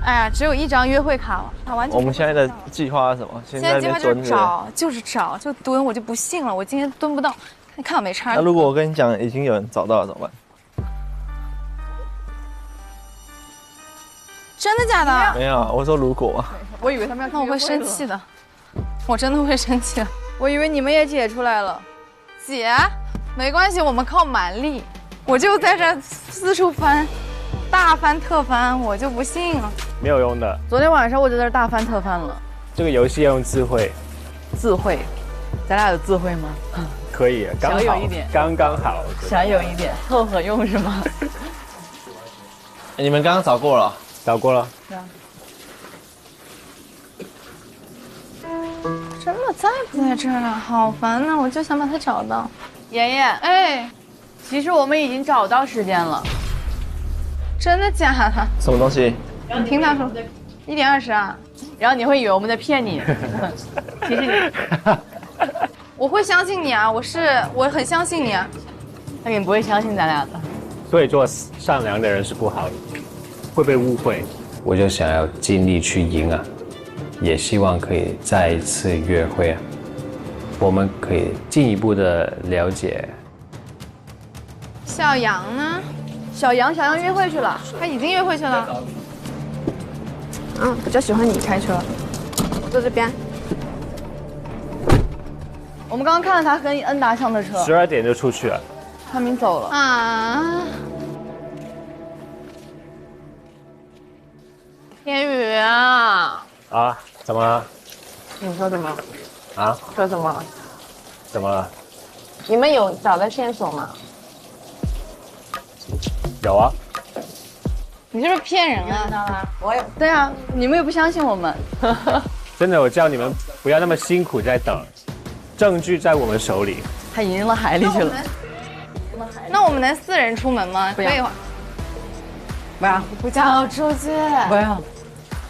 哎呀，只有一张约会卡了，他完全。我们现在的计划是什么？现在计划就是找，就是找，就蹲，我就不信了，我今天蹲不到。你看我没差。那如果我跟你讲，已经有人找到了怎么办？真的假的？没有啊，我说如果。我以为他们要。那我会生气的，我真的会生气的。我以为你们也解出来了。姐，没关系，我们靠蛮力。我就在这四处翻，大翻特翻，我就不信了。没有用的。昨天晚上我就在这大翻特翻了。这个游戏要用智慧。智慧，咱俩有智慧吗？可以，刚好，小有一点，刚刚好。小有一点，凑合用是吗？你们刚刚找过了？找过了。真的在不在这儿啊？好烦呐！我就想把它找到。妍妍，哎，其实我们已经找到时间了。真的假的？什么东西？你听他说，1点20啊。然后你会以为我们在骗你，其实你，我会相信你啊！我很相信你啊。那你不会相信咱俩的。所以做善良的人是不好的，会被误会。我就想要尽力去赢啊，也希望可以再一次约会啊，我们可以进一步的了解。小杨呢？小杨约会去了，他已经约会去了。比较喜欢你开车，我坐这边。我们刚刚看了他跟恩达上的车，12点就出去了，他们走了啊。天宇啊！啊？怎么了？你说什么？啊？说什么？怎么了？你们有找到线索吗？有啊。你是不是骗人啊？我有。对啊，你们又不相信我们。真的，我叫你们不要那么辛苦在等，证据在我们手里。他已经扔到海里去了。那我们能4人出门吗？不要。可以吗？不要。不想出去。不要。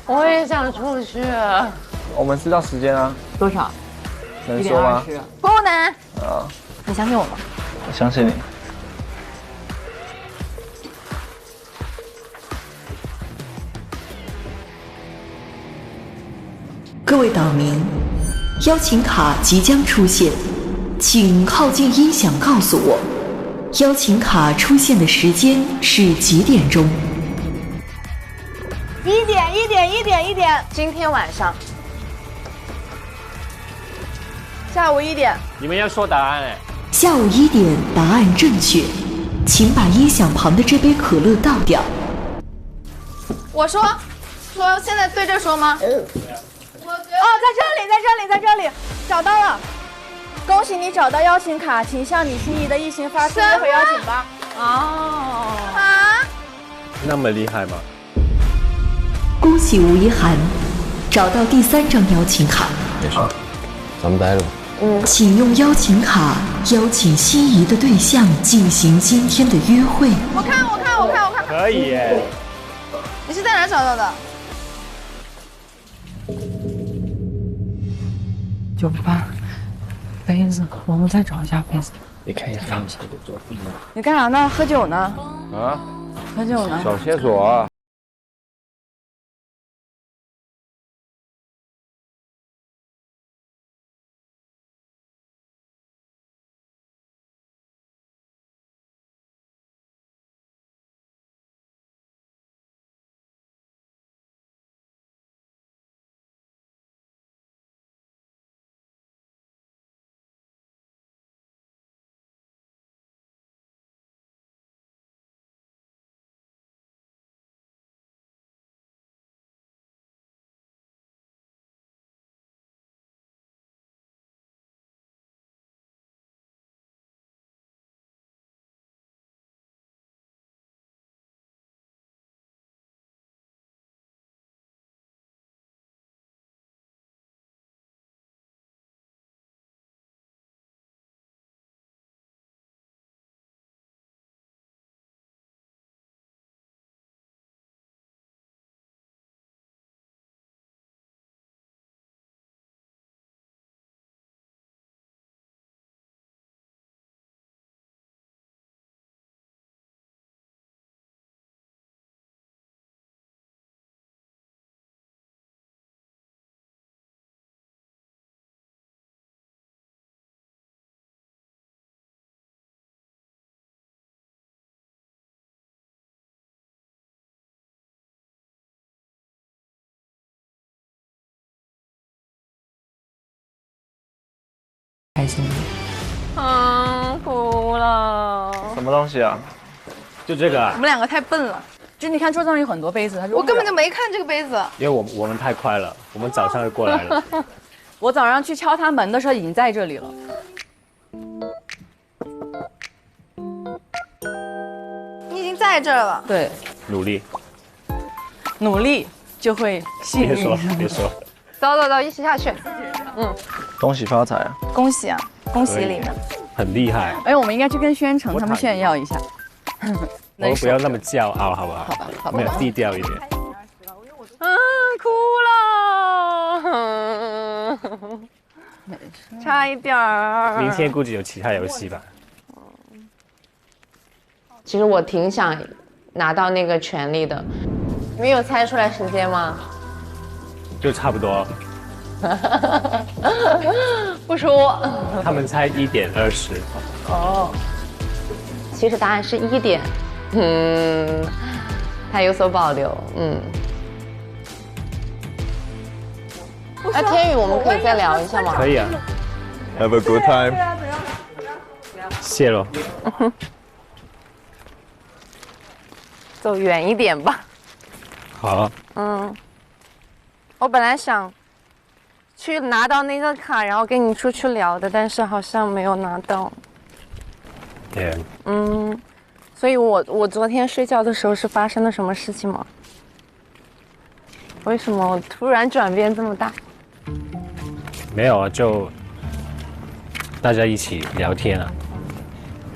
我也想出去。我们知道时间啊。多少？能说吗？不能。啊。你相信我吗？我相信你。各位岛民，邀请卡即将出现，请靠近音响告诉我，邀请卡出现的时间是几点钟？1点，今天晚上，下午1点。你们要说答案哎。下午1点，答案正确，请把音响旁的这杯可乐倒掉。我说现在对着说吗？在这里，找到了！恭喜你找到邀请卡，请向你心仪的异性发出约会邀请吧。那么厉害吗？恭喜吴一涵找到第3张邀请卡。没事，咱们待着吧。请用邀请卡邀请心仪的对象进行今天的约会。我看。可以耶。你是在哪找到的？98杯子，我们再找一下杯子。你看一下。你干啥呢？喝酒呢？啊？喝酒呢？找线索啊。心的。哭了。什么东西啊？就这个啊我，们两个太笨了，就你看桌上有很多杯子，他说我根本就没看这个杯子。因为我们太快了，我们早上就过来了。我早上去敲他门的时候已经在这里了。你已经在这儿了，对，努力，努力就会幸别说运。别说，走走走，一起下去。恭喜发财啊！恭喜啊，恭喜你们。很厉害。哎，我们应该去跟宣城他们炫耀一下。我们不要那么骄傲，好不好？好吧，好吧我们要低调一点。哭了。差一点儿。明天估计有其他游戏吧。其实我挺想拿到那个权利的。你们有猜出来时间吗？就差不多。不说。他们猜1:20。哦，其实答案是1点。他有所保留。那天宇，我们可以再聊一下吗？可以啊， Have a good time。谢喽。走远一点吧。好，我本来想去拿到那个卡，然后跟你出去聊的，但是好像没有拿到。对，所以我昨天睡觉的时候是发生了什么事情吗？为什么我突然转变这么大？没有啊，就大家一起聊天啊。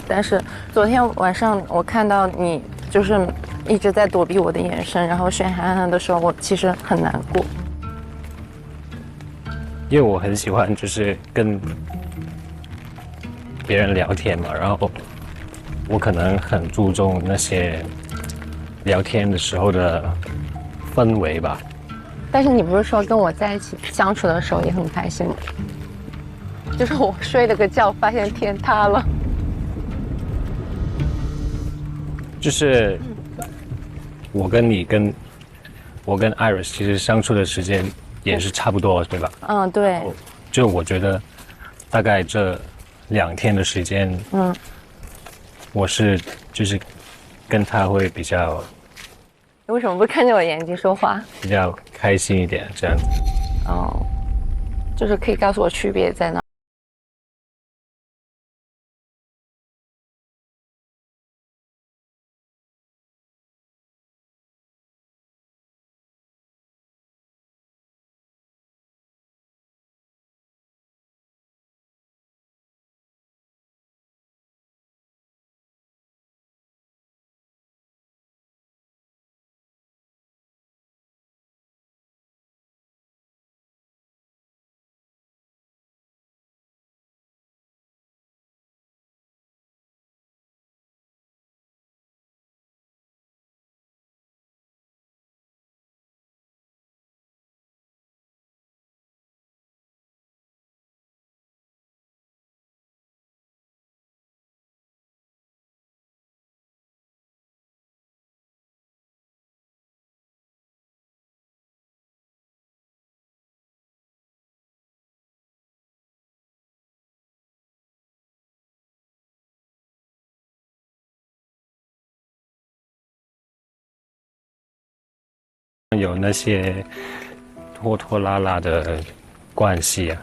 但是昨天晚上我看到你就是一直在躲避我的眼神，然后选涵涵的时候，我其实很难过。因为我很喜欢就是跟别人聊天嘛，然后我可能很注重那些聊天的时候的氛围吧。但是你不是说跟我在一起相处的时候也很开心吗？就是我睡了个觉，发现天塌了。就是我跟你跟我跟 Iris 其实相处的时间也是差不多，对吧？对。就我觉得大概这2天的时间，我是就是跟他会比较你为什么不看着我眼睛说话？比较开心一点，这样子。就是可以告诉我区别在哪？有那些拖拖拉拉的关系啊，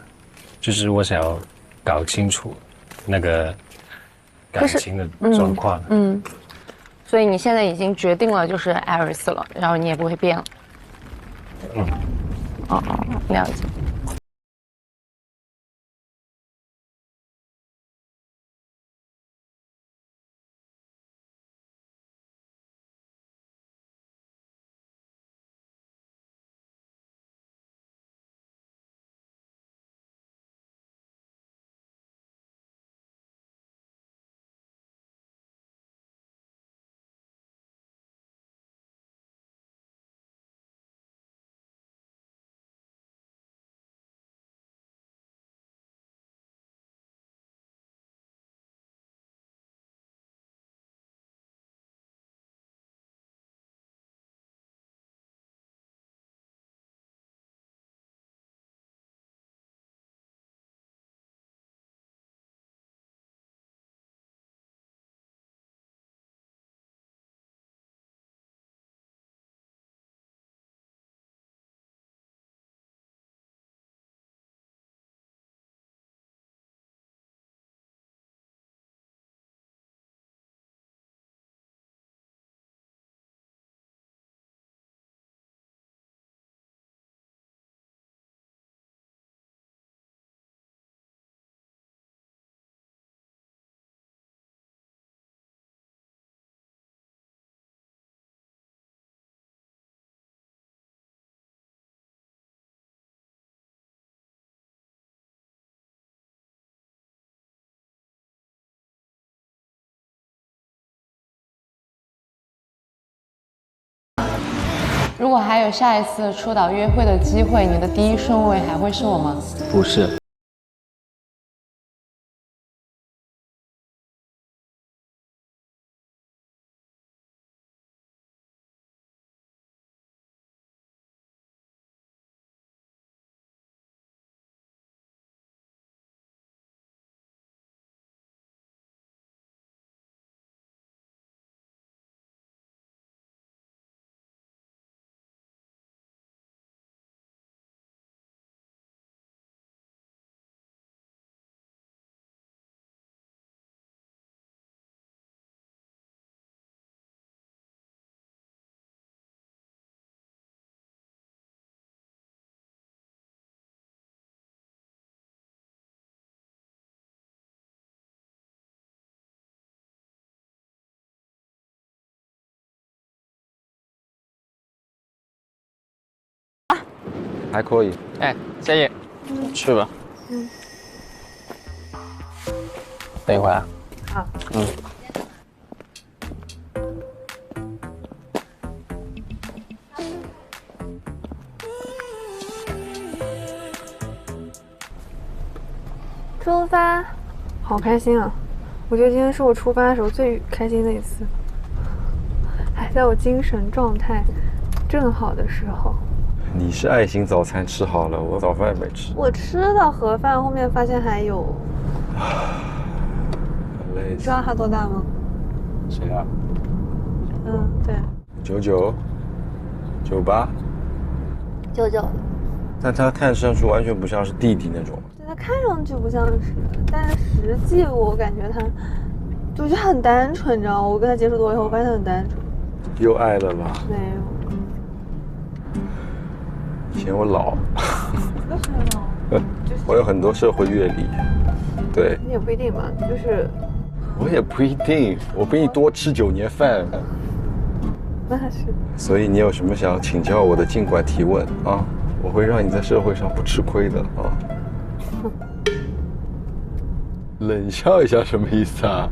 就是我想要搞清楚那个感情的状况。所以你现在已经决定了就是 Iris 了，然后你也不会变了。了解。如果还有下一次出岛约会的机会，你的第一顺位还会是我吗？不是。还可以。哎，小野，去吧。等一会儿啊。好。出发，好开心啊！我觉得今天是我出发的时候最开心的一次，还在我精神状态正好的时候。你是爱心早餐吃好了，我早饭也没吃。我吃了盒饭，后面发现还有。累死。你知道他多大吗？谁啊？对。99、98、99。但他看上去完全不像是弟弟那种。对，他看上去不像是，但是实际我感觉他就是很单纯，你知道吗？我跟他接触多以后，我发现他很单纯。又爱了吧？没有。嫌我老。我有很多社会阅历。对。你也不一定嘛，就是。我也不一定，我比你多吃9年饭。那是。所以你有什么想请教我的，尽管提问啊，我会让你在社会上不吃亏的啊。冷笑一下什么意思啊？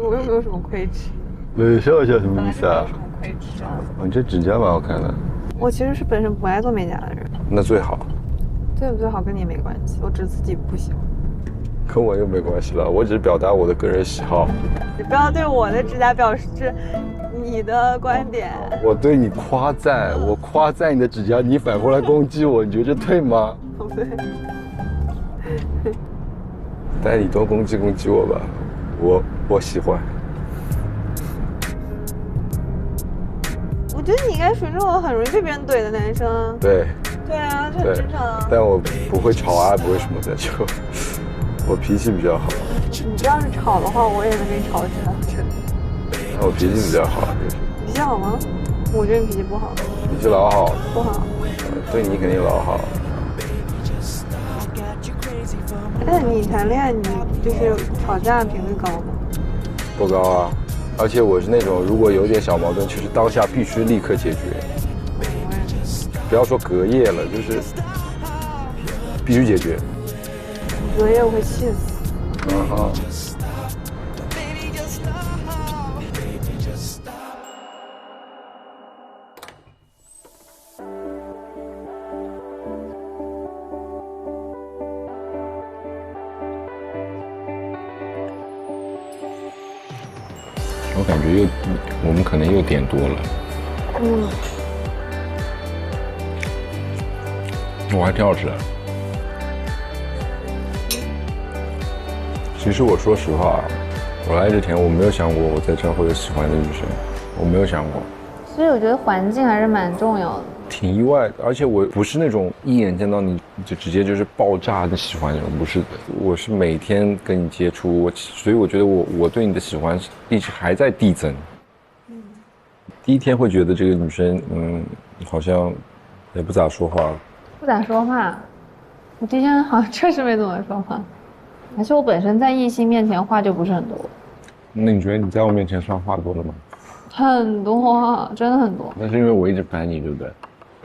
我又没有什么亏吃。冷笑一下什么意思啊？亏吃啊！你这指甲蛮好看的。我其实是本身不爱做美甲的人。那最好。最不最好跟你也没关系，我只是自己不喜欢。跟我又没关系了，我只是表达我的个人喜好。你不要对我的指甲表示你的观点。我对你夸赞，我夸赞你的指甲，你反过来攻击我，你觉得这对吗？不对。但你多攻击攻击我吧，我喜欢。我觉得你应该属于那种很容易被别人怼的男生。对。对啊，这很正常啊。但我不会吵啊，不会什么的，就我脾气比较好。你要是吵的话，我也能跟你吵起来。我脾气比较好，就是。脾气好吗？我觉得你脾气不好。脾气老好。不好。对你肯定老好。但你谈恋爱，你就是吵架频率高吗？不高啊，而且我是那种如果有点小矛盾，其实当下必须立刻解决。不要说隔夜了，就是必须解决。隔夜我会气死。我感觉我们可能又点多了。我还挺好吃的。其实我说实话，我来之前我没有想过我在这会有喜欢的女生，我没有想过。所以我觉得环境还是蛮重要的。挺意外的，而且我不是那种一眼见到你就直接就是爆炸的喜欢那种，不是的。我是每天跟你接触，所以我觉得我对你的喜欢一直还在递增。第一天会觉得这个女生，好像也不咋说话。不咋说话，我第一天好像确实没怎么说话，而且我本身在异性面前话就不是很多。那你觉得你在我面前算话多了吗？很多，真的很多。那是因为我一直烦你，对不对？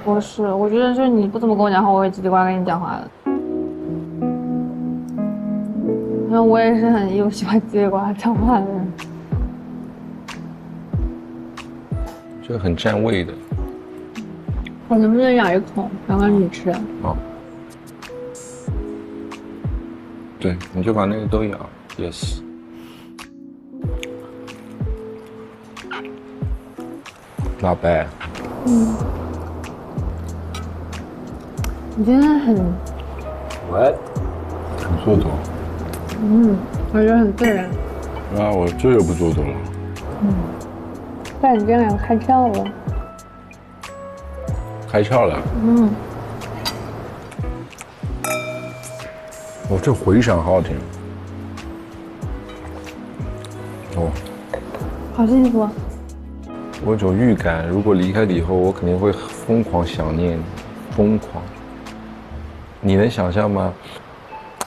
不是，我觉得就是你不怎么跟我讲话，我会叽里呱啦跟你讲话的。因为我也是很有喜欢叽里呱啦讲话的人。这个很占位的。我能不能咬一口，然后你吃？好。对，你就把那个都咬。Yes。Not bad。你真的很 What？ 很做作。我觉得很自然。啊，我这就不做作了。但你这样开窍了。开窍了。哦，这回响好好听。哦，好幸福。我有种预感，如果离开你以后，我肯定会疯狂想念你，疯狂。你能想象吗？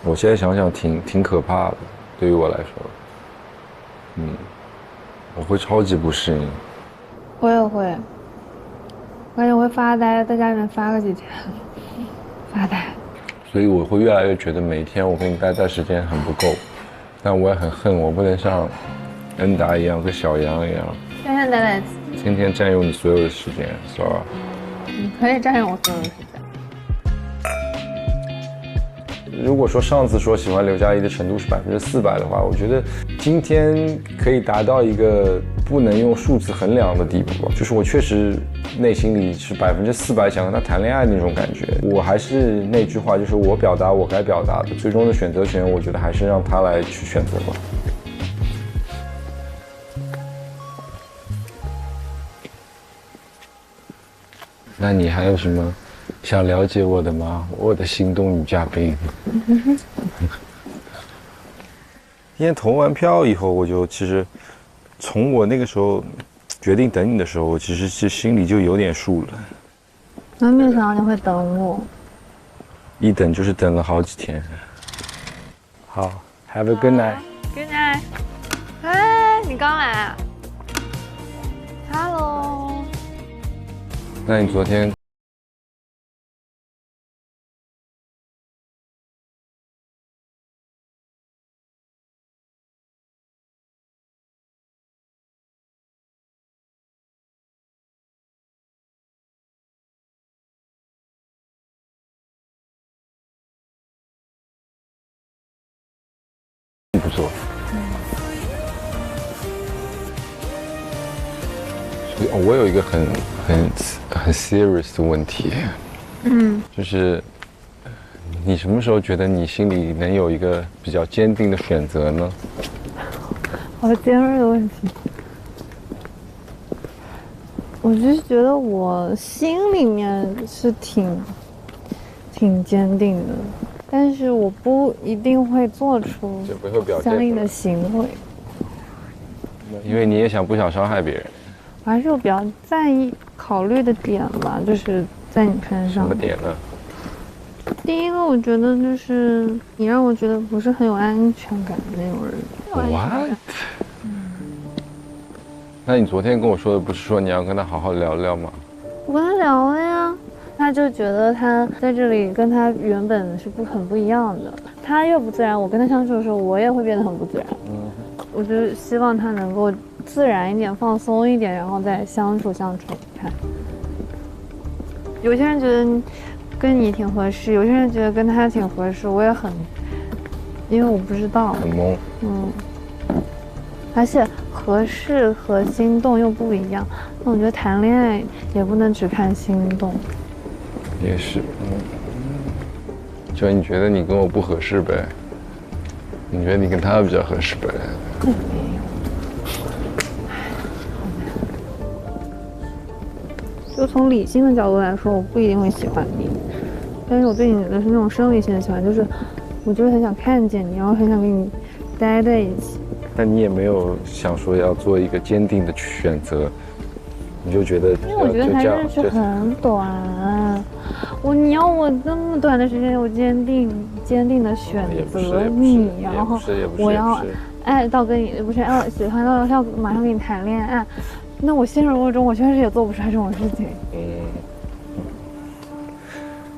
我现在想想挺可怕的，对于我来说，我会超级不适应。我也会，而且我会发呆，在家里面发个几天，发呆。所以我会越来越觉得每天我跟你待在时间很不够，但我也很恨我不能像恩达一样，跟小杨一样，天天待在一起。天天占用你所有的时间，是吧？你可以占用我所有的时间。如果说上次说喜欢刘嘉怡的程度是400%的话，我觉得今天可以达到一个不能用数字衡量的地步，就是我确实内心里是400%想跟他谈恋爱的那种感觉。我还是那句话，就是我表达我该表达的，最终的选择权，我觉得还是让他来去选择吧。那你还有什么想了解我的吗？我的心动女嘉宾。今天投完票以后，我就其实从我那个时候决定等你的时候，我其实是心里就有点数了。我没想到你会等我，一等就是等了好几天。好 ，Have a good night。Good night。哎，你刚来啊 ？Hello。那你昨天？不错。所以我有一个很 serious 的问题，就是你什么时候觉得你心里能有一个比较坚定的选择呢？好尖锐的问题。我就是觉得我心里面是挺坚定的，但是我不一定会做出相应的行为，因为你也不想伤害别人。我还是有比较在意考虑的点吧，就是在你身上。什么点呢？第一个，我觉得就是你让我觉得不是很有安全感的那种人。What？那你昨天跟我说的不是说你要跟他好好聊聊吗？我跟他聊了呀，他就觉得他在这里跟他原本是很不一样的。他越不自然，我跟他相处的时候，我也会变得很不自然。我就希望他能够自然一点、放松一点，然后再相处看。有些人觉得跟你挺合适，有些人觉得跟他挺合适，我也很，因为我不知道，很懵。而且合适和心动又不一样。那我觉得谈恋爱也不能只看心动。也是，就你觉得你跟我不合适呗？你觉得你跟他比较合适呗？没有。就从理性的角度来说，我不一定会喜欢你，但是我对你的是那种生理性的喜欢，就是我就是很想看见你，然后很想跟你待在一起。但你也没有想说要做一个坚定的选择，你就觉得因为我觉得他认识很短，你要我这么短的时间，我坚定的选择你，然后我要爱到跟你不是爱喜欢到要马上跟你谈恋爱，那我现实生活中我确实也做不出来这种事情。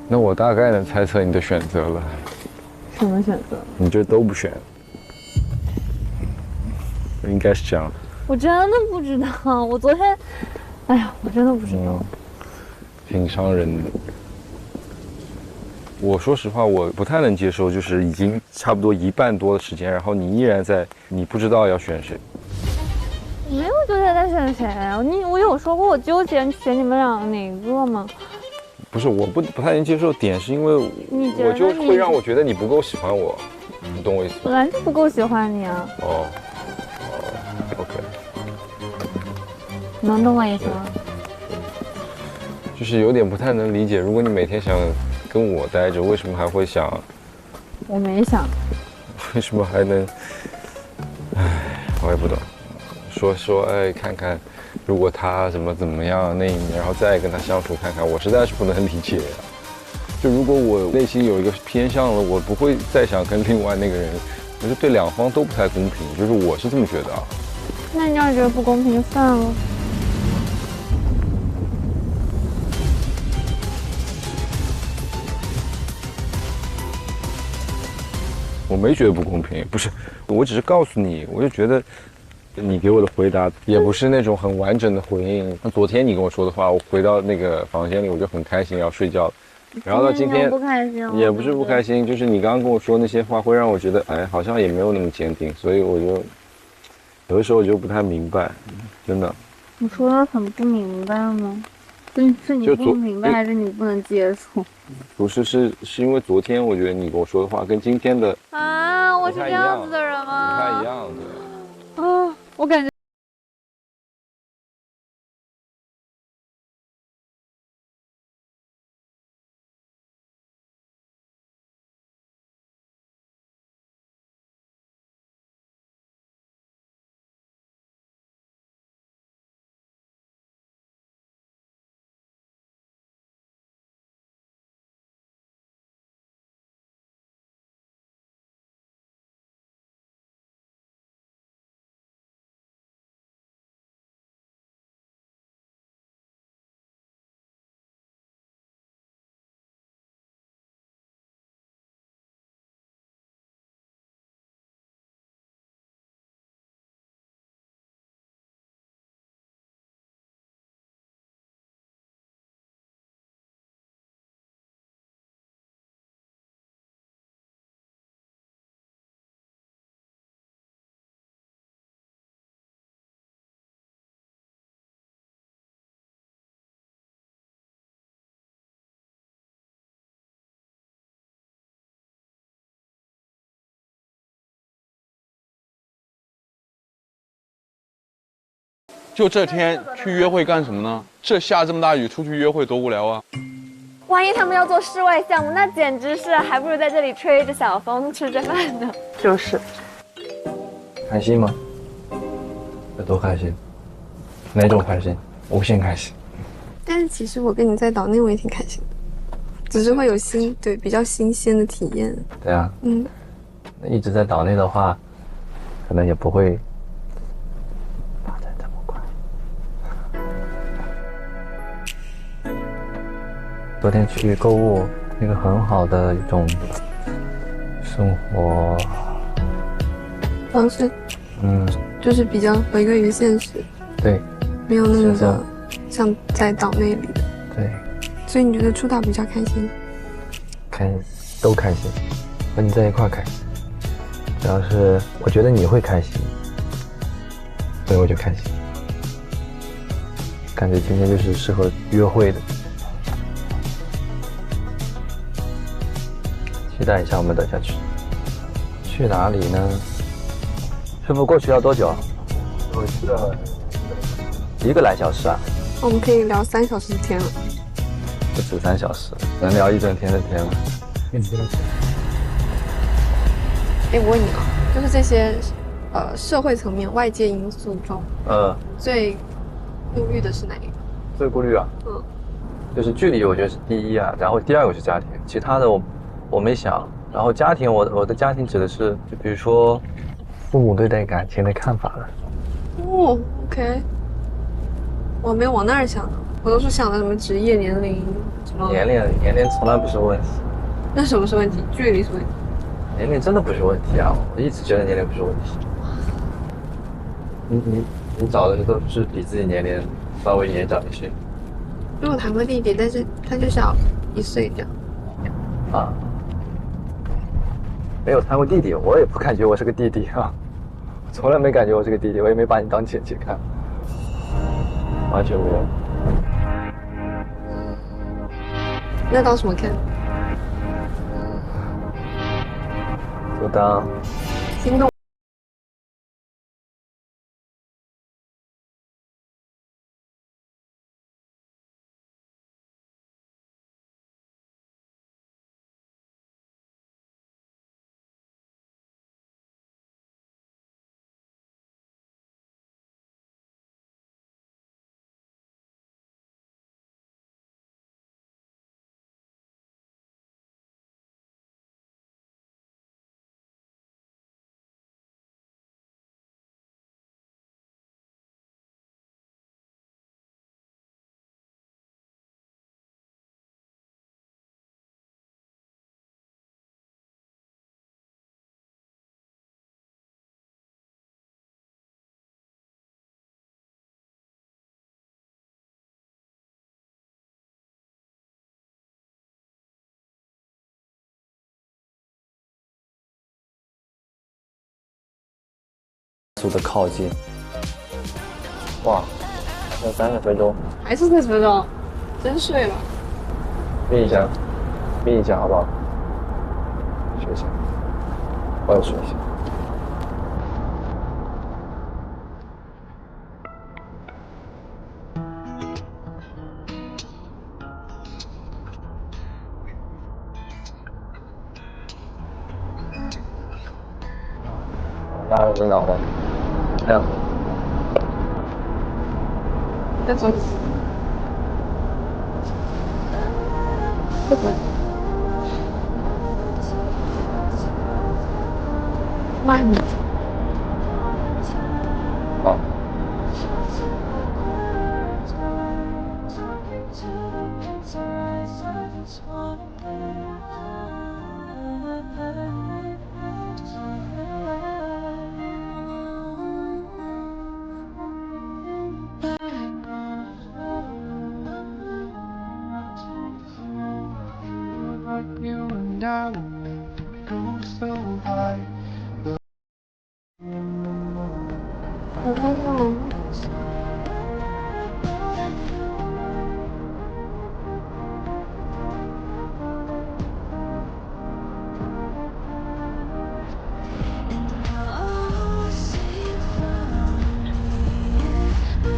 那我大概能猜测你的选择了。什么选择？你这都不选。应该是这样的。我真的不知道，我昨天，哎呀，我真的不知道。挺伤人的。我说实话，我不太能接受，就是已经差不多1半多的时间，然后你依然在，你不知道要选谁。没有纠结在选谁啊？我有说过我纠结选你们俩哪个吗？不是，我不太能接受点，是因为我就会让我觉得你不够喜欢我，你懂我意思吗？本来就不够喜欢你啊。OK， 能懂我意思吗？就是有点不太能理解，如果你每天想跟我待着，为什么还会想？我没想。为什么还能？唉，我也不懂。说，哎，看看，如果他怎么样那一面，然后再跟他相处看看，我实在是不能理解呀。就如果我内心有一个偏向了，我不会再想跟另外那个人，我觉得对两方都不太公平，就是我是这么觉得啊。那你要是觉得不公平就算了。我没觉得不公平，不是，我只是告诉你，我就觉得你给我的回答也不是那种很完整的回应。那昨天你跟我说的话，我回到那个房间里，我就很开心要睡觉了。然后到今天不开心，也不是不开心，就是你刚刚跟我说那些话，会让我觉得，哎，好像也没有那么坚定，所以我就有的时候我就不太明白，真的。你说的很不明白吗？是你不明白，还是你不能接受？不是，是因为昨天我觉得你跟我说的话跟今天的啊，我是这样子的人吗？不太一样的。啊，我感觉。就这天去约会干什么呢？这下这么大雨，出去约会多无聊啊！万一他们要做室外项目，那简直是还不如在这里吹着小风吃着饭呢。就是。开心吗？有多开心？哪种开心？无限开心。但是其实我跟你在岛内我也挺开心的，只是会有比较新鲜的体验。对啊，那一直在岛内的话，可能也不会发展这么快。昨天去购物，一个很好的一种生活方式，就是比较回归于现实，对，没有那么的像在岛内里的，对，所以你觉得出岛比较开心？都开心，和你在一块开心，主要是我觉得你会开心，所以我就开心，感觉今天就是适合约会的。期待一下，我们等下去哪里呢？师傅过去要多久？我去了1个来小时啊。我们可以聊3小时的天了，不止3小时，能聊一整天的天了。我问你啊，就是这些社会层面外界因素中，最顾虑的是哪一个？最顾虑啊，就是距离，我觉得是第一啊，然后第二个是家庭，其他的我没想。然后家庭，我的家庭指的是，就比如说父母对待感情的看法了。哦 ，OK， 我没有往那儿想的，我都是想的什么职业、年龄什么。年龄从来不是问题。那什么是问题？距离是问题。年龄真的不是问题啊！我一直觉得年龄不是问题。你找的都是比自己年龄稍微年长一些。因为我谈过弟弟，但是他就小1岁这样。啊，没有谈过弟弟，我也不感觉我是个弟弟啊，从来没感觉我是个弟弟，我也没把你当姐姐看，完全没有。那当什么看？就当心动。速的靠近，哇，还有30分钟，还是30分钟，真睡了。眯一下，眯一下好不好？睡一下，我也睡一下。拉我的脑袋，这样。再左。再左。慢点。好。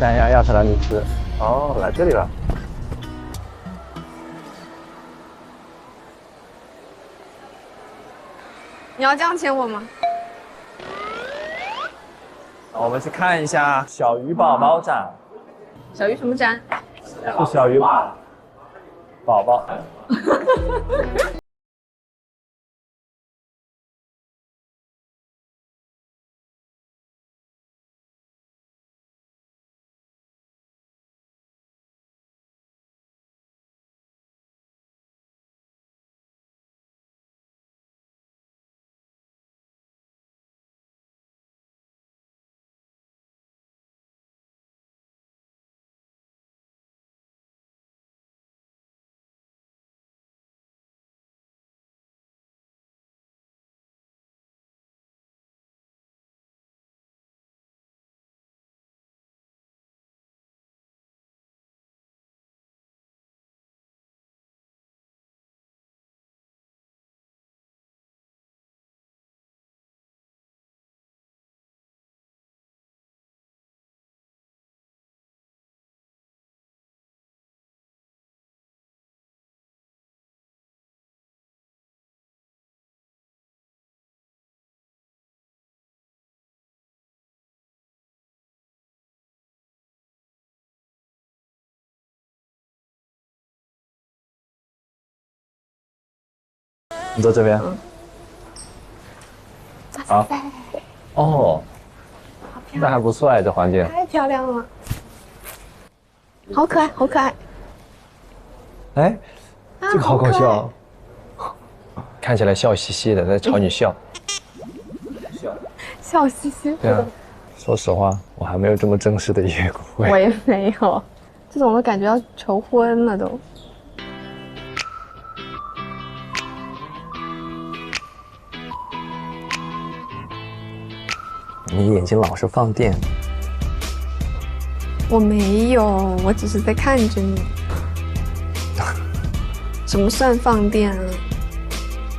看一下亚特兰蒂斯，哦，来这里了。你要这样牵我吗？我们去看一下小鱼宝宝展。小鱼什么展？是小鱼宝宝。你坐这边。好。哦。那还不错哎，这环境。太漂亮了。好可爱，好可爱。哎，这个好搞笑。看起来笑嘻嘻的，在朝你笑。笑嘻嘻。对啊。说实话，我还没有这么正式的约过会。我也没有。这种都感觉要求婚了都。你眼睛老是放电。我没有，我只是在看着你。什么算放电啊？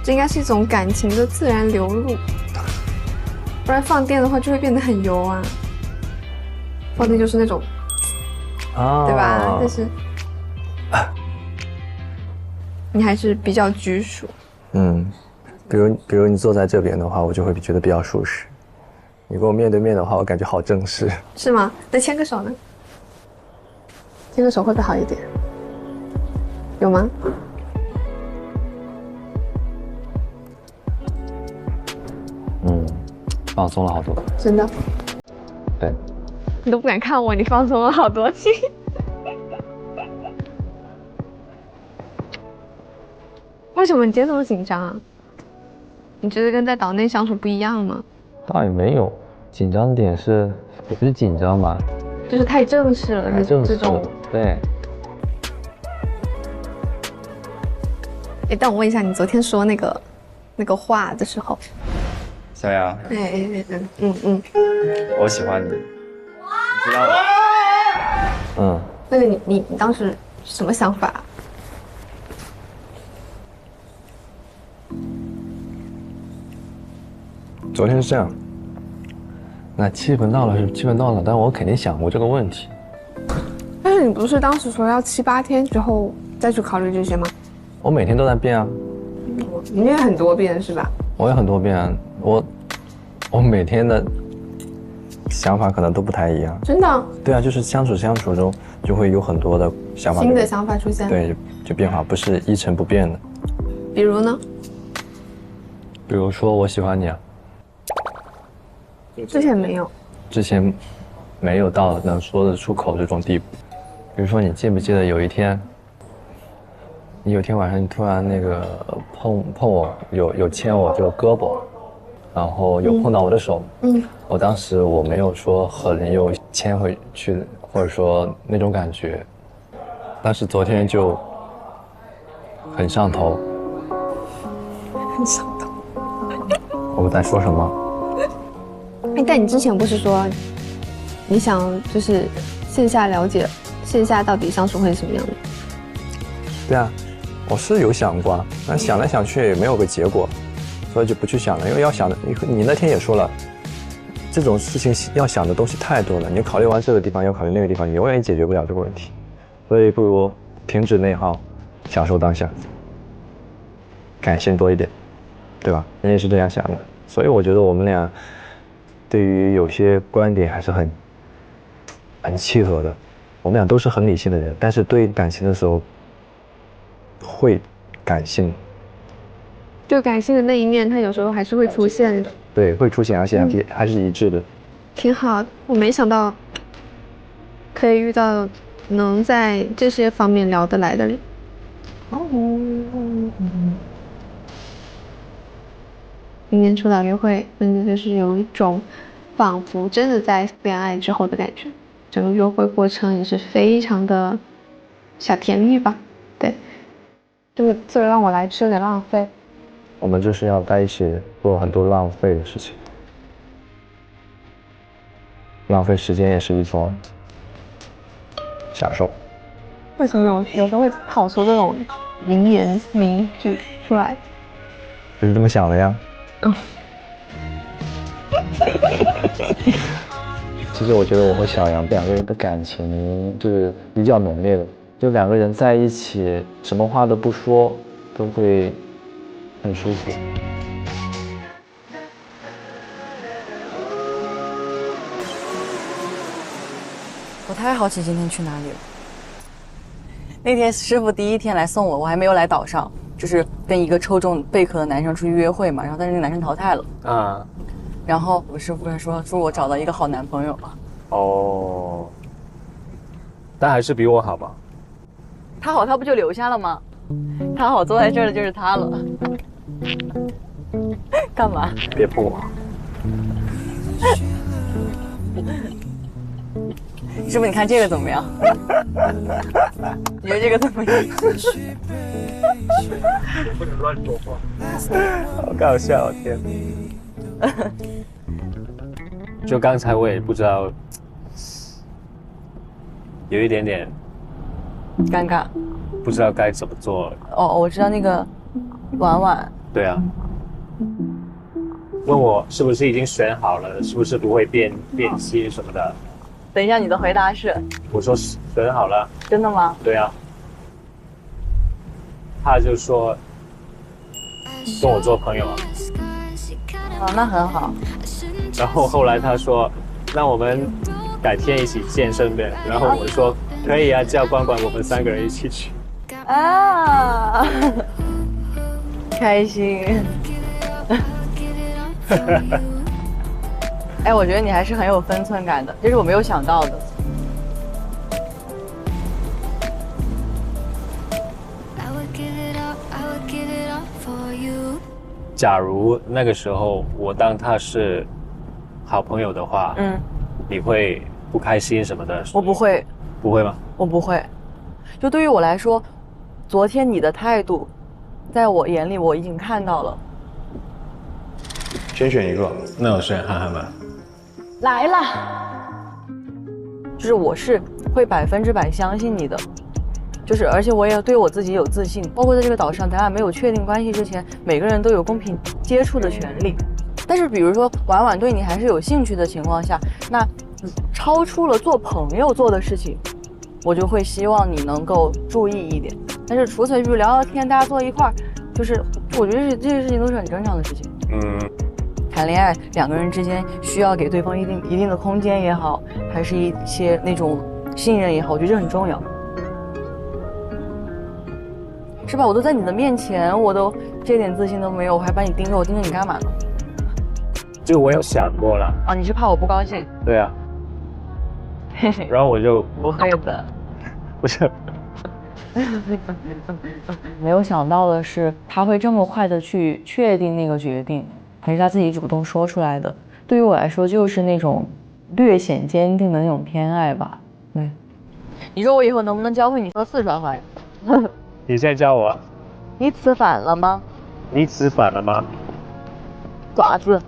这应该是一种感情的自然流露，不然放电的话就会变得很油啊。放电就是那种，对吧？但是，你还是比较拘束。比如你坐在这边的话，我就会觉得比较舒适。你跟我面对面的话，我感觉好正式。是吗？那牵个手呢？牵个手会不会好一点？有吗？放松了好多。真的？对。你都不敢看我，你放松了好多。为什么你今天这么紧张啊？你觉得跟在岛内相处不一样吗？倒也没有，紧张的点是，也不是紧张吧，就是太正式了，太正式了，这种。对。但我问一下，你昨天说那个话的时候，小杨，我喜欢你，你知道吗？那个你当时什么想法？昨天是这样，那气氛到了是气氛到了，但我肯定想过这个问题。但是你不是当时说要7、8天之后再去考虑这些吗？我每天都在变啊。你也很多变是吧？我也很多变啊，我每天的想法可能都不太一样。真的？对啊，就是相处中就会有很多的想法，新的想法出现。对，就变化不是一成不变的。比如呢？比如说我喜欢你啊。之前没有。之前没有到能说得出口这种地步。比如说你记不记得有一天，你有天晚上你突然那个碰我，有牵我这个胳膊，然后有碰到我的手。我当时我没有说很有牵回去，或者说那种感觉，但是昨天就很上头。很上头。我在说什么？但你之前不是说你想就是线下了解线下到底相处会是什么样的？对啊，我是有想过，但想来想去也没有个结果，所以就不去想了。因为要想的，你那天也说了，这种事情要想的东西太多了，你考虑完这个地方，要考虑那个地方，你永远解决不了这个问题。所以不如停止内耗，享受当下，感性多一点，对吧？人也是这样想的。所以我觉得我们俩对于有些观点还是很契合的。我们俩都是很理性的人，但是对感情的时候会感性。就感性的那一面，它有时候还是会出现。对，会出现，而且还是一致的。挺好的，我没想到可以遇到能在这些方面聊得来的人。明年初岛约会，真的就是有一种仿佛真的在恋爱之后的感觉。整个约会过程也是非常的小甜蜜吧？对，这个让我来吃有点浪费。我们就是要在一起做很多浪费的事情，浪费时间也是一种享受。为什么有时候会跑出这种名言名句出来？就是这么想的呀。其实我觉得我和小杨两个人的感情是比较浓烈的，就两个人在一起，什么话都不说，都会很舒服。我太好奇今天去哪里了。那天师傅第一天来送我，我还没有来岛上，就是跟一个抽中贝壳的男生出去约会嘛，然后但是那个男生淘汰了啊。然后我师傅还说我找到一个好男朋友了。哦，但还是比我好吧？他好，他不就留下了吗？他好，坐在这儿的就是他了。干嘛？别碰我。师傅，你看这个怎么样？你觉得这个怎么样？不能乱说话，好搞笑，天！就刚才我也不知道，有一点点尴尬，不知道该怎么做。哦，我知道那个婉婉。对啊。问我是不是已经选好了，是不是不会变心什么的？等一下，你的回答是？我说选好了。真的吗？对啊。他就说跟我做朋友啊。哦，那很好。然后后来他说，那我们改天一起健身呗。然后我说可以啊，叫关关我们3个人一起去。啊，开心。哎，我觉得你还是很有分寸感的，这是我没有想到的。假如那个时候我当他是好朋友的话，你会不开心什么的？我不会。不会吗？我不会。就对于我来说，昨天你的态度，在我眼里我已经看到了。先选一个，那我选涵涵吧。来了，就是我是会100%相信你的，就是而且我也对我自己有自信，包括在这个岛上，咱俩没有确定关系之前，每个人都有公平接触的权利。但是比如说婉婉对你还是有兴趣的情况下，那超出了做朋友做的事情，我就会希望你能够注意一点。但是除此比如聊聊天，大家坐一块儿，就是我觉得这些事情都是很正常的事情。谈恋爱2个人之间需要给对方一定的空间也好，还是一些那种信任也好，我觉得这很重要，是吧？我都在你的面前，我都这点自信都没有，我还把你盯着，我盯着你干嘛呢？就我有想过了。哦，你是怕我不高兴？对啊。然后我就不会的，不是。没有想到的是，他会这么快的去确定那个决定。还是他自己主动说出来的，对于我来说就是那种略显坚定的那种偏爱吧。对，你说我以后能不能教会你说四川话呀？你现在教我。你吃饭了吗？你吃饭了吗？爪子。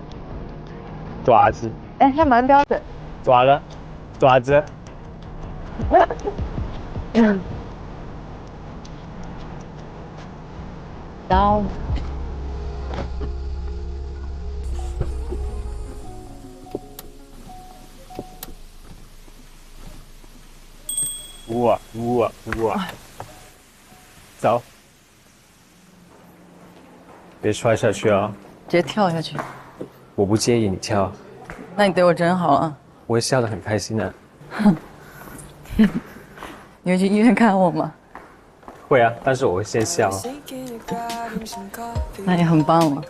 爪子。哎，还蛮标准。爪了，爪子。刀。哇，走，别摔下去啊！直接跳下去。我不介意你跳。那你对我真好啊！我会笑得很开心的。你会去医院看我吗？会啊，但是我会先笑。那你很棒了。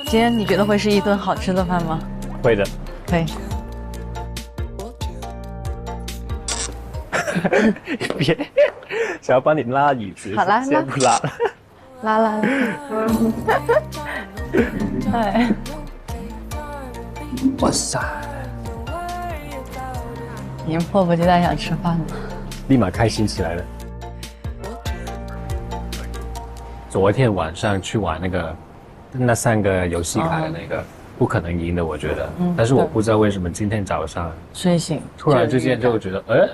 今天你觉得会是一顿好吃的饭吗？会的。会。别，想要帮你拉椅子，好啦，先不拉了。拉。哎，哇塞！已经迫不及待想吃饭了，立马开心起来了。昨天晚上去玩那3个游戏卡的那个，不可能赢的，我觉得。但是我不知道为什么今天早上睡醒突然之间就觉得，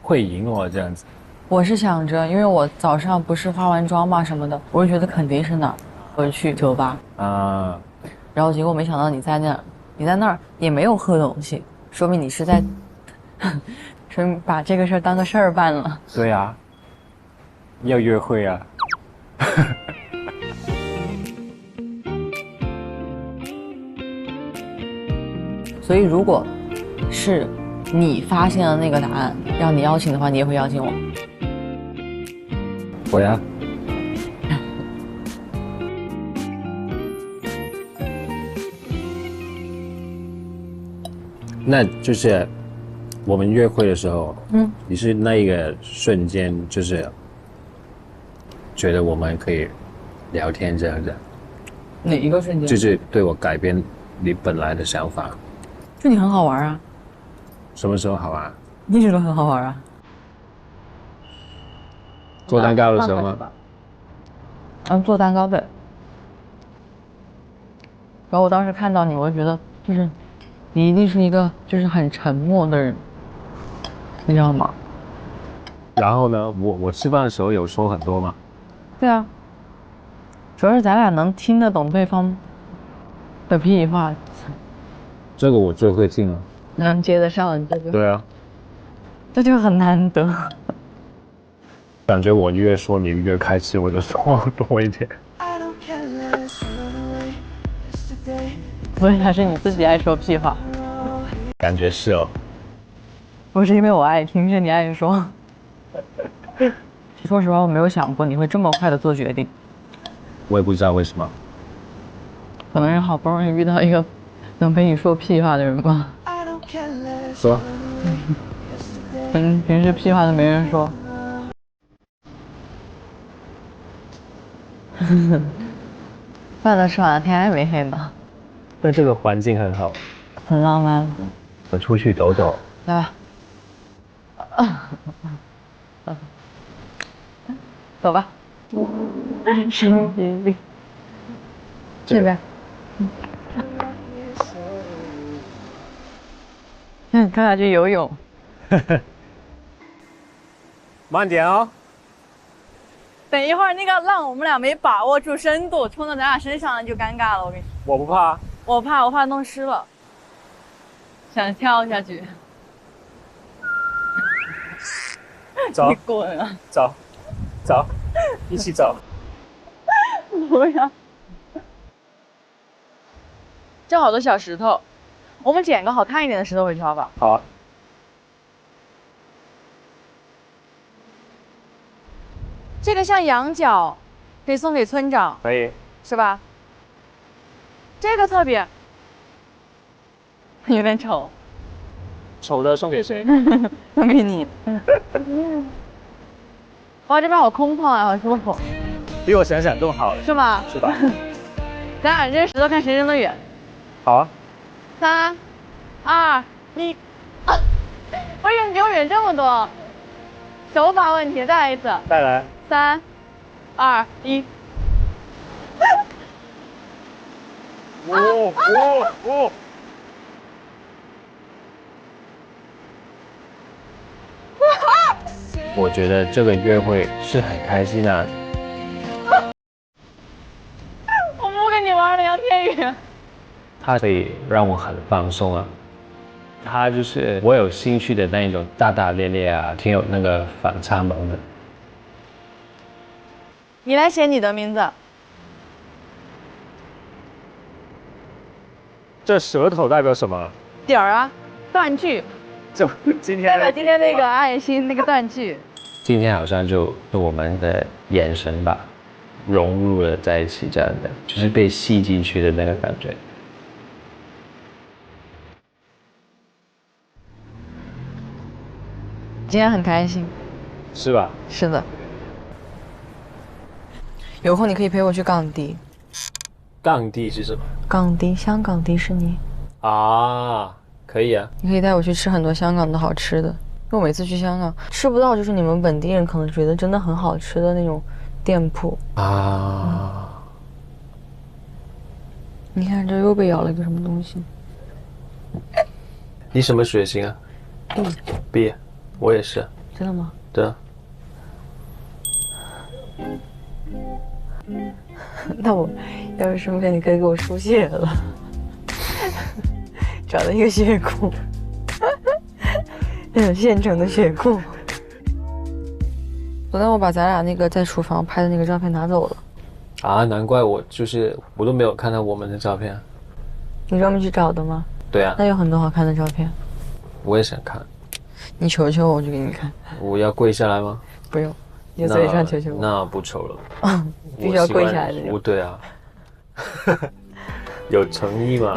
会赢哦这样子。我是想着，因为我早上不是化完妆嘛什么的，我就觉得肯定是哪儿，我就去酒吧啊，然后结果没想到你在那儿，你在那儿也没有喝东西，说明你是在，说明把这个事儿当个事儿办了。对啊，要约会啊。所以如果是你发现了那个答案，让你邀请的话，你也会邀请我。会啊。那就是我们约会的时候，你是那一个瞬间就是觉得我们可以聊天这样子。哪一个瞬间？就是对我改变你本来的想法？就你很好玩啊。什么时候好玩？一直都很好玩啊。做蛋糕的时候吗？做蛋糕对。然后我当时看到你，我就觉得就是你一定是一个就是很沉默的人，你知道吗？然后呢，我吃饭的时候有说很多吗？对啊，主要是咱俩能听得懂对方的屁话。这个我最会听了。能接得上这个。对啊。这就很难得。感觉我越说你越开心，我就说多一点。所以还是你自己爱说屁话。感觉是哦。不是因为我爱听，是你爱说。说实话，我没有想过你会这么快的做决定。我也不知道为什么。可能是好不容易遇到一个能陪你说屁话的人吧。说。平时屁话都没人说。饭都吃完了，天还没黑呢。但这个环境很好，很浪漫。我出去走走。来吧。走吧。这边。他俩去游泳。慢点哦。等一会儿那个浪我们俩没把握住深度，冲到咱俩身上了就尴尬了。我跟你说。我不怕。我怕弄湿了。想跳下去。走。你滚啊！走，走，一起走。不要。这好多小石头，我们捡个好看一点的石头回去好不好？好啊。这个像羊角，可以送给村长。可以。是吧？这个特别，有点丑。丑的送给谁？送给你。哇，这边好空旷啊，好舒服。比我想象更好。是吗？是吧？咱俩扔石头看谁扔得远。好啊。3、2、1。为什么给我远这么多？手法问题，再来一次。再来。3、2、1。哦。我觉得这个约会是很开心的。我不跟你玩了，杨天宇。它可以让我很放松啊。它就是我有兴趣的那一种大大咧咧啊，挺有那个反差萌的。你来写你的名字。这舌头代表什么？点儿啊，断句。今天代表今天那个爱心那个断句。今天好像就我们的眼神吧，融入了在一起，这样的就是被吸进去的那个感觉。今天很开心。是吧？是的。有空你可以陪我去港迪。港迪是什么？港迪，香港迪士尼。啊，可以啊。你可以带我去吃很多香港的好吃的，因为我每次去香港吃不到，就是你们本地人可能觉得真的很好吃的那种店铺啊。你看这又被咬了一个什么东西？你什么血型啊？B，我也是。真的吗？对啊。那我要是顺便你可以给我输血了，找到一个血库，那种现成的血库。昨天我把咱俩那个在厨房拍的那个照片拿走了。啊，难怪我都没有看到我们的照片。你专门去找的吗？对啊。那有很多好看的照片。我也想看。你求求我，我就给你看。我要跪下来吗？不用，你在嘴上求求我。那不丑了。必须要跪下来的。不对啊。有诚意吗？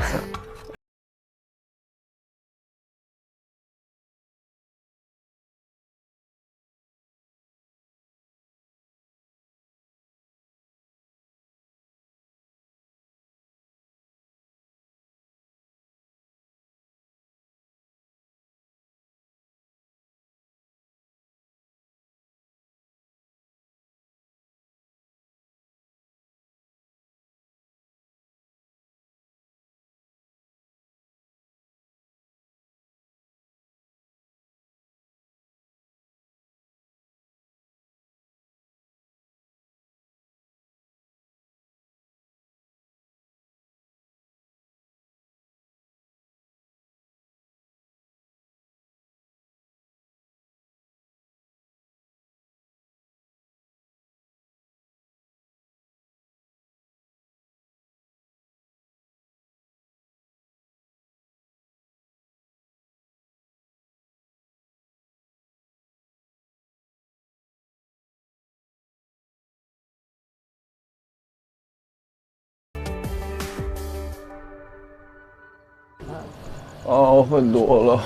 哦，很多了。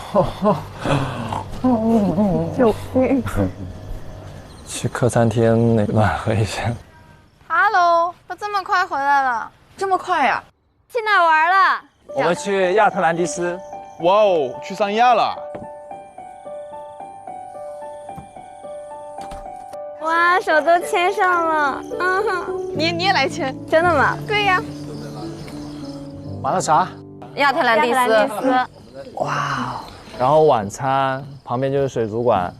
救命！去客餐厅那暖和一下。Hello，都这么快回来了？这么快呀？去哪玩了？我们去亚特兰蒂斯。哇哦，去三亚了。哇，手都牵上了。你也来牵？真的吗？对呀。玩了啥？亚特兰蒂斯。哇，然后晚餐旁边就是水族馆。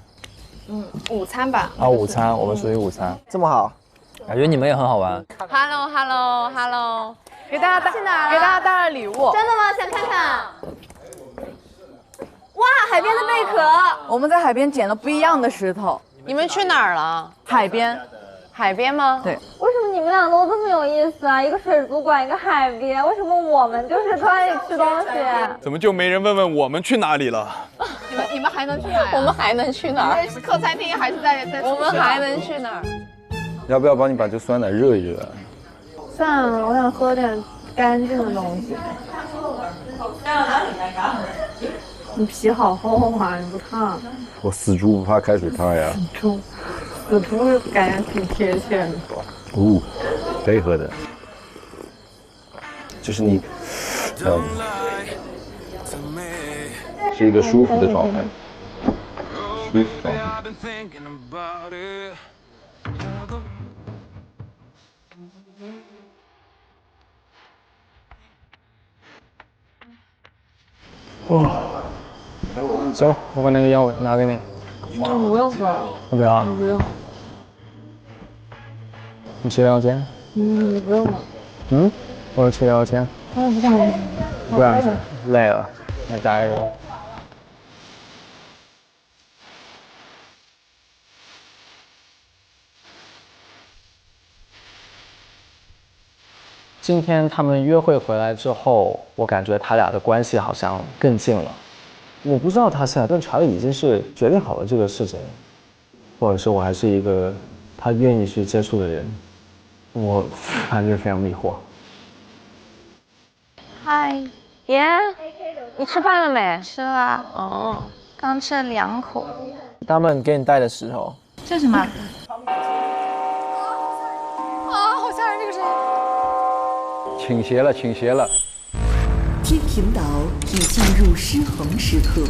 午餐吧。啊，午餐我们属于午餐。这么好，感觉你们也很好玩。Hello，给大家去哪儿？给大家带了礼物。真的吗？想看看。哇，海边的贝壳。我们在海边捡了不一样的石头。你们去哪儿了？海边。海边吗？对。为什么你们俩都这么有意思啊？一个水族馆，一个海边，为什么我们就是坐在这里吃东西？怎么就没人问问我们去哪里了？你们还能去哪儿？我们还能去哪儿？是客餐厅还是在我们还能去哪儿？要不要帮你把这酸奶热一热？算了，我想喝点干净的东西。你皮好厚啊，你不烫？我死猪不怕开水烫呀。死猪感觉挺贴切的。哦，可以喝的。就是你，是一个舒服的状态。舒服状态。走，我把那个药拿给你。不用吧？要不要？不用。你去聊天？不用了。我去聊天。不想。不想去，累了，再待一会儿。今天他们约会回来之后，我感觉他俩的关系好像更近了。我不知道他现在跟查理已经是决定好了这个事情，或者是我还是一个他愿意去接触的人，我还是非常迷惑。嗨，耶，你吃饭了没？吃了。哦，刚吃了2口。他们给你带的石头，这是什么？啊，好吓人！这个声音。倾斜了，倾斜了。天平岛已进入失衡时刻，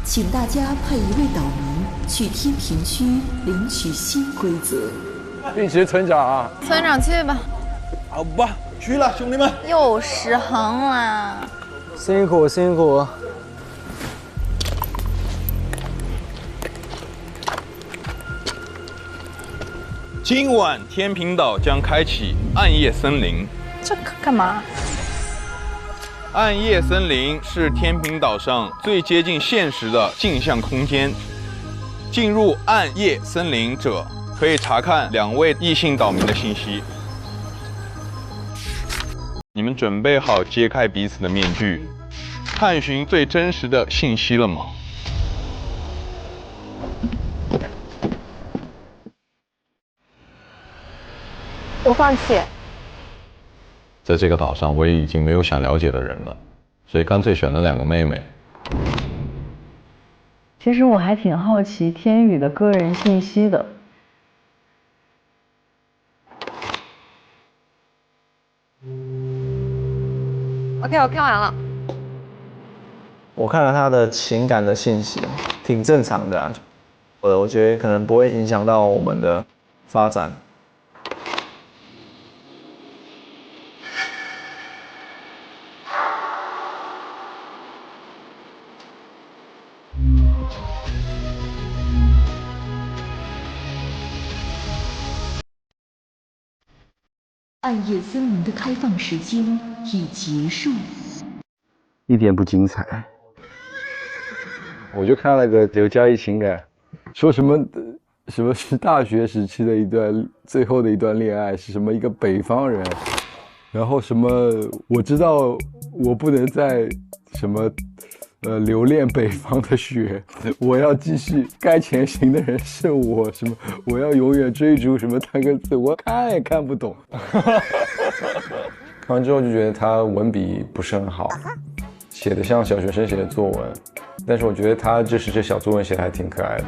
请大家派一位岛民去天平区领取新规则。并且村长啊，村长去吧。好吧，去了，兄弟们。又失衡了。辛苦辛苦。今晚天平岛将开启暗夜森林。这干嘛？暗夜森林是天平岛上最接近现实的镜像空间。进入暗夜森林者可以查看2位异性岛民的信息。你们准备好揭开彼此的面具，探寻最真实的信息了吗？我放弃。在这个岛上，我也已经没有想了解的人了，所以干脆选了2个妹妹。其实我还挺好奇天宇的个人信息的。OK， 我看完了。我看了他的情感的信息，挺正常的啊。我觉得可能不会影响到我们的发展。暗夜森林的开放时间已结束，一点不精彩。我就看那个刘嘉怡情感，说什么是大学时期的最后的一段恋爱，是什么一个北方人，然后什么我知道我不能再什么留恋北方的雪，我要继续，该前行的人是我，什么我要永远追逐什么3个字，我看也看不懂。看完之后就觉得他文笔不是很好，写的像小学生写的作文，但是我觉得他这小作文写的还挺可爱的。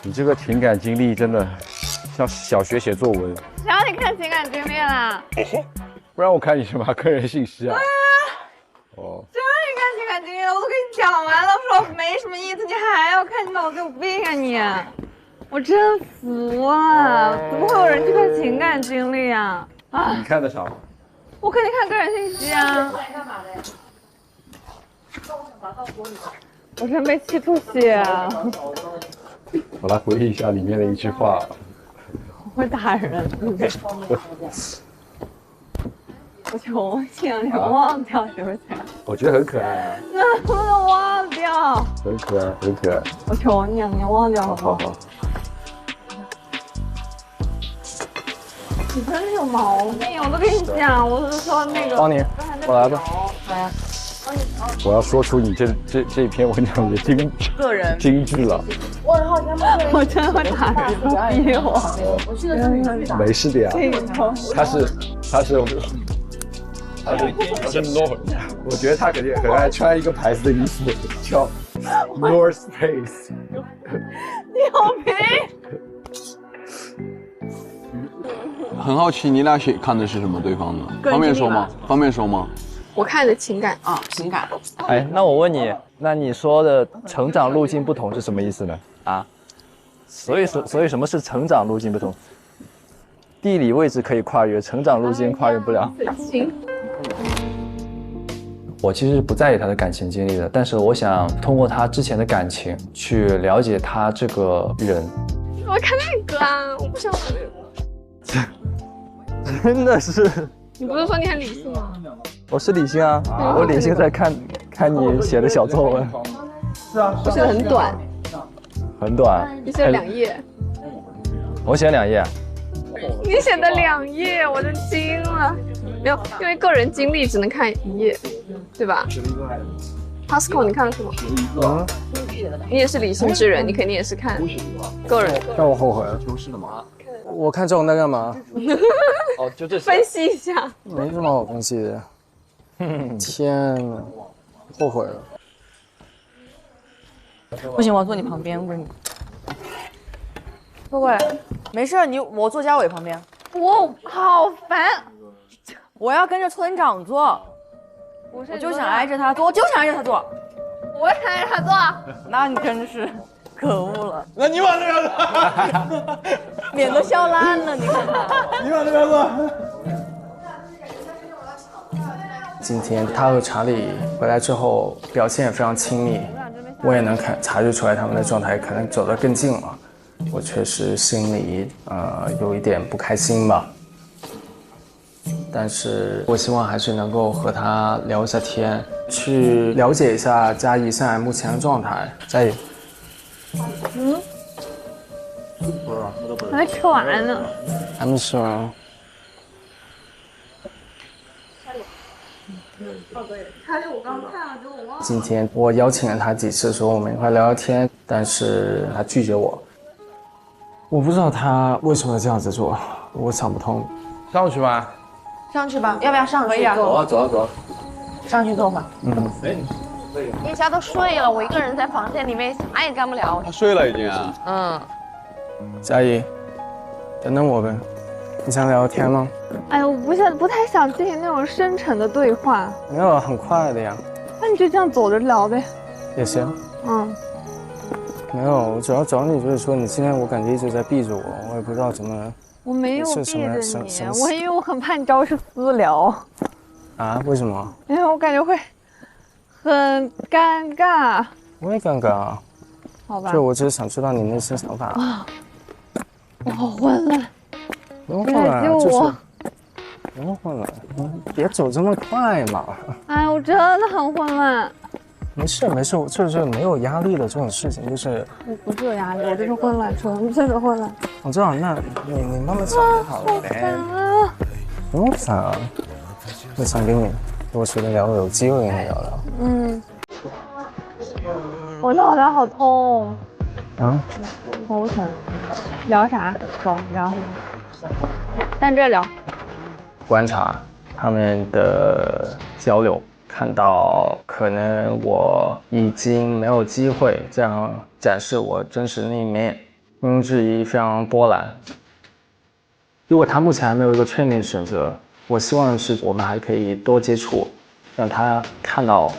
你这个情感经历真的像小学写作文。谁让你看情感经历啦？不然我看你什么个人信息啊？哦。谁让你看情感经历了？我都跟你讲完了，说没什么意思，你还要看，你脑子有病啊你！我真服了，怎么会有人去看情感经历啊？啊！你看的啥？我肯定看个人信息啊。我真被气吐血啊！我来回忆一下里面的一句话。我会打人。我求你，你忘掉行不行？我觉得很可爱啊。能不能忘掉？很可爱，很可爱。我求你，你忘掉好不好？好。你真是有毛病！我都跟你讲，我是说那个。帮你，我来吧。来呀。我要说出你这篇文章的精致了。我真的会打人，逼我。没事的呀。他是，我觉得他肯定很爱穿一个牌子的衣服，叫 North Face。你有病！很好奇，你俩看的是什么对方呢？方便说吗？方便说吗？我看的情感啊，情感。哎，那我问你，那你说的成长路径不同是什么意思呢？啊？所以什么是成长路径不同？地理位置可以跨越，成长路径跨越不了。行。我其实不在意他的感情经历的，但是我想通过他之前的感情去了解他这个人。我看那个啊，我不想。真的是。你不是说你很理性吗？我是理性啊，我理性在看你写的小作文。是啊，我写的很短。很短。你写了2页。我写了2页。你写的2页，我都惊了。没有，因为个人经历只能看1页，对吧 ？Pascal， 你看了什么？你也是理性之人，你肯定也是看个人。让我后悔了。我看这种在干嘛？哦，就这些。分析一下。没什么好分析的。天哪，后悔了。不行，我要坐你旁边，不是你。不会，没事，我坐嘉伟旁边。我好烦，我要跟着村长坐。我就想挨着他坐，我就想挨着他坐。我想挨着他坐。那你真是可恶了。那你往那边坐，脸都笑烂了，你看他。你往那边坐。今天他和查理回来之后表现也非常亲密，我也能察觉出来他们的状态可能走得更近了。我确实心里有一点不开心吧，但是我希望还是能够和他聊一下天，去了解一下嘉怡现在目前的状态。嘉怡，还没吃完呢。还没吃完。今天我邀请了他几次，说我们一块聊聊天，但是他拒绝我。我不知道他为什么这样子做，我想不通。上去吧。上去吧，要不要上去坐？走啊，走啊，走啊。上去坐吧。一家都睡了，我一个人在房间里面啥也干不了。他睡了已经啊。嘉怡，等等我呗。你想聊天吗？哎呀，我不太想进行那种深沉的对话。没有，很快的呀。那你就这样走着聊呗。也行。没有，我主要找你就是说，你今天我感觉一直在避着我，我也不知道怎么。我没有避着你，我因为我很怕你找我是私聊。啊？为什么？因为我感觉会很尴尬。我也尴尬啊。好吧。就我只是想知道你内心想法。我好混乱。不用混乱，就是不用混乱，别走这么快嘛。哎，我真的很混乱。没事没事，就是没有压力的这种事情，就是。我不是有压力，我就是混乱，纯粹的混乱。我知道，那你慢慢想就好了呗。不用烦啊，我想跟你多学的聊，有机会跟你聊聊。我脑袋好痛。啊？头疼。聊啥？走，聊。但这聊。观察他们的交流。看到可能我已经没有机会这样展示我真实的那一面，毋庸置疑非常波澜。如果他目前还没有一个确定的选择，我希望的是我们还可以多接触，让他看到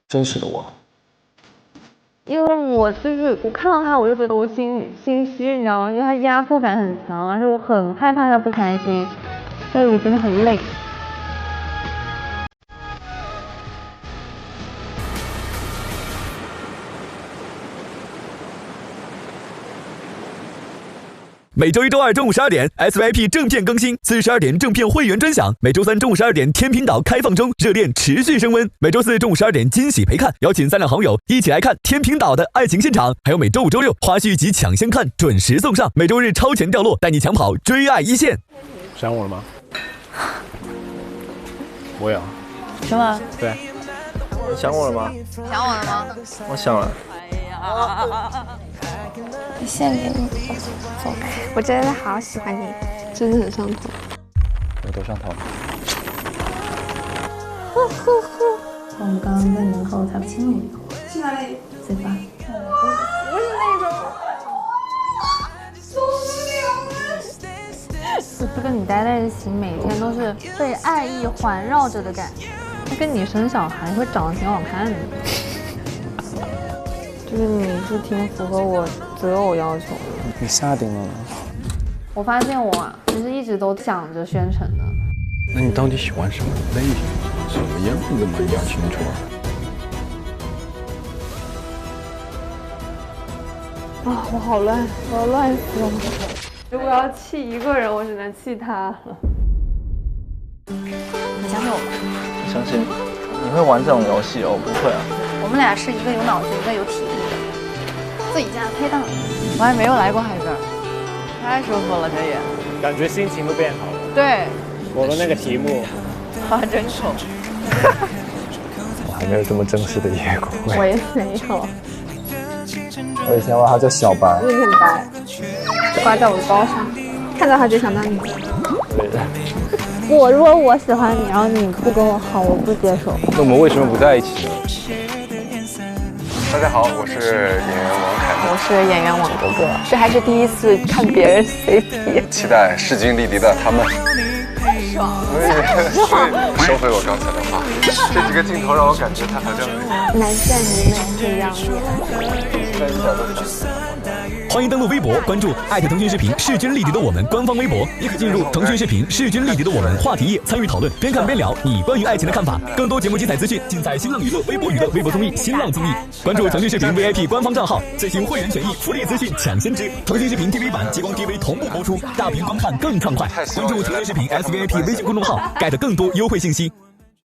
真实的我。因为我看到他，我就觉得我心虚，你知道吗？因为他压迫感很强，而且我很害怕他不开心，所以我真的很累。每周一、周二中午12点 ，SVIP 正片更新；42点正片会员专享；每周三中午12点，天频岛开放中，热恋持续升温；每周四中午12点，惊喜陪看，邀请3两好友一起来看天频岛的爱情现场；还有每周五、周六花絮及抢先看准时送上；每周日超前掉落，带你抢跑追爱一线。想我了吗？我有。是吗？对。你想我了吗？想我了吗？我想了。献给你，走开！我真的好喜欢你，真的很上头。我都上头。我们刚刚在门后他亲了我一口，是哪里？嘴巴。不是那种。就跟你待在一起，每天都是被爱意环绕着的感觉。他跟你生小孩会长得挺好看的。就是你是挺符合我择偶要求的。你下定了吗？我发现我其实一直都想着宣城的。那你到底喜欢什么类型？什么样的嘛？你要清楚啊！啊，我好乱，我要乱死了。如果要气一个人，我只能气他了。你相信我吗？我相信你会玩这种游戏哦，我不会啊。我们俩是一个有脑子，一个有体力的，自己家配档。我还没有来过海边，太舒服了，这也感觉心情都变好了。对，我的那个题目，哇，真丑。我还没有这么正式的约过会。我也没有。我以前管他叫小白。有点白，挂在我的包上，看到他就想到你。对的。如果我喜欢你，然后你不跟我好，我不接受。那我们为什么不在一起呢？大家好，我是演员王凯。我是演员王哥哥，这还是第一次看别人 CP， 期待势均力敌的他们。太爽了！所以收回我刚才的话，这几个镜头让我感觉他好像男善女美这样欢迎登录微博，关注腾讯视频势均力敌的我们官方微博，也可进入腾讯视频势均力敌的我们话题页参与讨论，边看边聊你关于爱情的看法。更多节目精彩资讯尽在新浪娱乐、微博娱乐、微博综艺、新浪综艺。关注腾讯视频 VIP 官方账号，最新会员权益、福利资讯抢先知。腾讯视频 TV 版、极光 TV 同步播出，大屏观看更畅快。关注腾讯视频 SVIP 微信公众号，get 更多优惠信息。